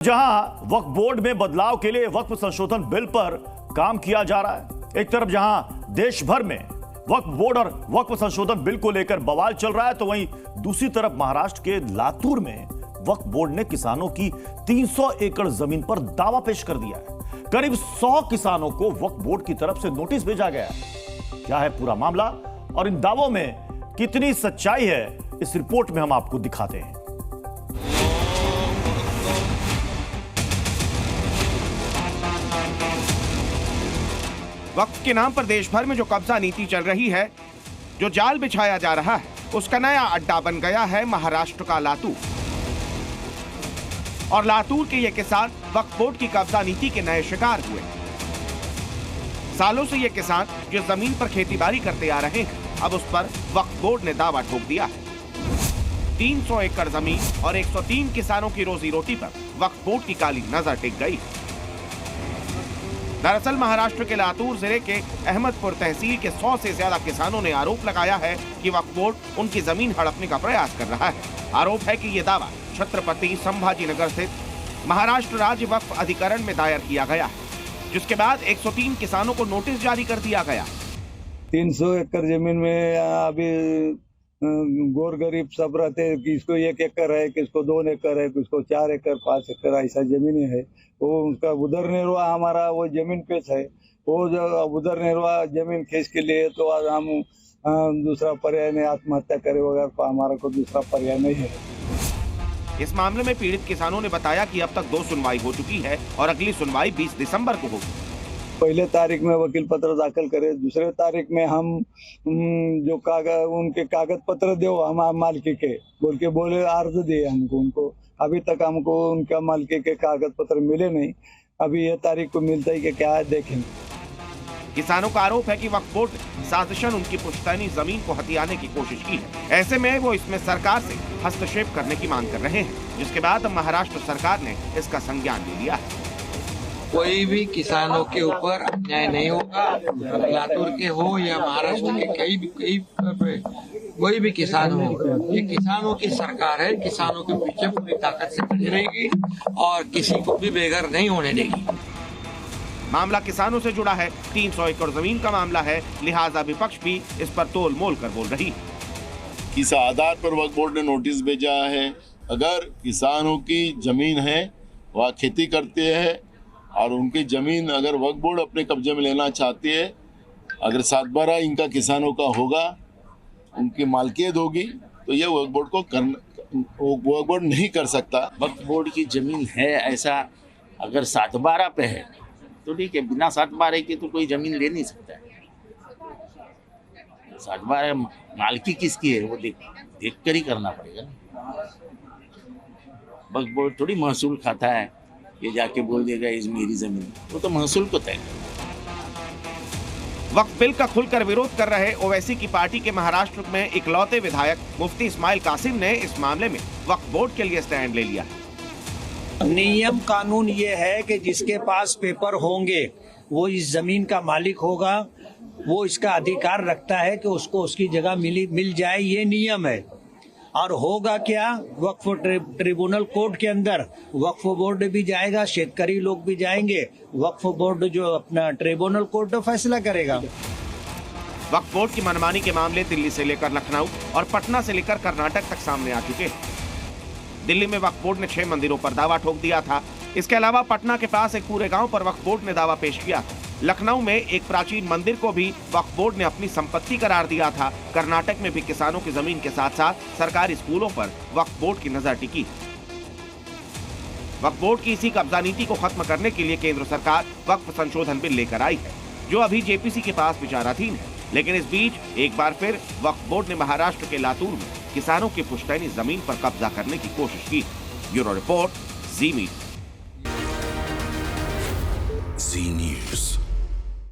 जहां वक्फ बोर्ड में बदलाव के लिए वक्फ संशोधन बिल पर काम किया जा रहा है, एक तरफ जहां देश भर में वक्फ बोर्ड और वक्फ संशोधन बिल को लेकर बवाल चल रहा है, तो वहीं दूसरी तरफ महाराष्ट्र के लातूर में वक्फ बोर्ड ने किसानों की 300 एकड़ जमीन पर दावा पेश कर दिया है। करीब 100 किसानों को वक्फ बोर्ड की तरफ से नोटिस भेजा गया है। क्या है पूरा मामला और इन दावों में कितनी सच्चाई है, इस रिपोर्ट में हम आपको दिखाते हैं। वक्फ के नाम पर देश भर में जो कब्जा नीति चल रही है, जो जाल बिछाया जा रहा है, उसका नया अड्डा बन गया है महाराष्ट्र का लातूर। और लातूर के ये किसान वक्फ बोर्ड की कब्जा नीति के नए शिकार हुए। सालों से ये किसान जो जमीन पर खेतीबाड़ी करते आ रहे हैं, अब उस पर वक्फ बोर्ड ने दावा ठोक दिया है। 300 एकड़ जमीन और 103 किसानों की रोजी रोटी पर वक्फ बोर्ड की काली नजर टिक गई। दरअसल महाराष्ट्र के लातूर जिले के अहमदपुर तहसील के 100 से ज्यादा किसानों ने आरोप लगाया है कि वक्फ बोर्ड उनकी जमीन हड़पने का प्रयास कर रहा है। आरोप है कि ये दावा छत्रपति संभाजीनगर स्थित महाराष्ट्र राज्य वक्फ अधिकरण में दायर किया गया है, जिसके बाद 103 किसानों को नोटिस जारी कर दिया गया। 300 एकड़ जमीन में अभी गोर गरीब सब रहते हैं, किसको 1 एकड़ है, किसको 2 एकड़ है, किसको 4 एकड़ 5 एकड़ ऐसा जमीन है। वो उनका उधर निर्वाह हमारा वो जमीन पे है, वो जो उधर निर्वाह जमीन खींच के लिए तो आज हम दूसरा पर्याय नहीं, आत्महत्या करे वगैरह हमारा को दूसरा पर्याय नहीं है। इस मामले में पीड़ित किसानों ने बताया कि अब तक 2 सुनवाई हो चुकी है और अगली सुनवाई 20 दिसंबर को होगी। पहले तारीख में वकील पत्र दाखिल करे, दूसरे तारीख में हम जो उनके कागज पत्र दो हम मालिकी के बोले अर्ज दिए हमको, उनको अभी तक हमको उनका मालिकी के कागज पत्र मिले नहीं। अभी ये तारीख को मिलता ही कि क्या है देखेंगे। किसानों का आरोप है कि वक्फ बोर्ड ने साजिशन उनकी पुश्तैनी जमीन को हथियाने की कोशिश की है। ऐसे में वो इसमें सरकार से हस्तक्षेप करने की मांग कर रहे हैं, जिसके बाद महाराष्ट्र सरकार ने इसका संज्ञान ले लिया है। कोई भी किसानों के ऊपर अन्याय नहीं होगा, लातूर के हो या महाराष्ट्र के कोई भी किसान हो, ये किसानों की सरकार है। किसानों के पीछे पूरी ताकत से खड़ी रहेगी और किसी को भी बेघर नहीं होने देगी। मामला किसानों से जुड़ा है, 300 एकड़ जमीन का मामला है, लिहाजा विपक्ष भी इस पर तोल मोल कर बोल रही है। किस आधार पर वक्फ बोर्ड ने नोटिस भेजा है? अगर किसानों की जमीन है, वह खेती करते हैं और उनकी जमीन अगर वक्फ बोर्ड अपने कब्जे में लेना चाहती है, अगर 7/12 इनका किसानों का होगा, उनकी मालकियत होगी, तो ये वक्फ बोर्ड को वक्फ बोर्ड नहीं कर सकता। वक्फ बोर्ड की जमीन है ऐसा अगर 7/12 पे है तो ठीक है, बिना 7/12 के तो कोई जमीन ले नहीं सकता है। 7/12 मालकी किसकी है वो देख कर ही करना पड़ेगा ना। वक्फ बोर्ड थोड़ी महसूल खाता है, ये जाके बोल देगा इस मेरी जमीन, वो तो महसूल को तय करेगा। वक्फ बिल का खुलकर विरोध कर रहे ओवैसी की पार्टी के महाराष्ट्र में इकलौते विधायक मुफ्ती इस्माइल कासिम ने इस मामले में वक्फ बोर्ड के लिए स्टैंड ले लिया। नियम कानून ये है कि जिसके पास पेपर होंगे वो इस जमीन का मालिक होगा, वो इसका अधिकार रखता है कि उसको उसकी जगह मिल जाए, ये नियम है। और होगा क्या, वक्फ ट्रिब्यूनल कोर्ट के अंदर वक्फ बोर्ड भी जाएगा, शेतकरी लोग भी जाएंगे, वक्फ बोर्ड जो अपना ट्रिब्यूनल कोर्ट फैसला करेगा। वक्फ बोर्ड की मनमानी के मामले दिल्ली से लेकर लखनऊ और पटना से लेकर कर्नाटक तक सामने आ चुके हैं। दिल्ली में वक्फ बोर्ड ने 6 मंदिरों पर दावा ठोक दिया था। इसके अलावा पटना के पास एक पूरे गांव पर वक्फ बोर्ड ने दावा पेश किया था। लखनऊ में एक प्राचीन मंदिर को भी वक्फ बोर्ड ने अपनी संपत्ति करार दिया था। कर्नाटक में भी किसानों की जमीन के साथ साथ सरकारी स्कूलों पर वक्फ बोर्ड की नजर टिकी। वक्फ बोर्ड की इसी कब्जा नीति को खत्म करने के लिए केंद्र सरकार वक्फ संशोधन बिल लेकर आई है, जो अभी जेपीसी के पास विचाराधीन है। लेकिन इस बीच एक बार फिर वक्फ बोर्ड ने महाराष्ट्र के लातूर में किसानों की पुश्तैनी जमीन पर कब्जा करने की कोशिश की। ब्यूरो रिपोर्ट, जी मीडिया। जी न्यूज़।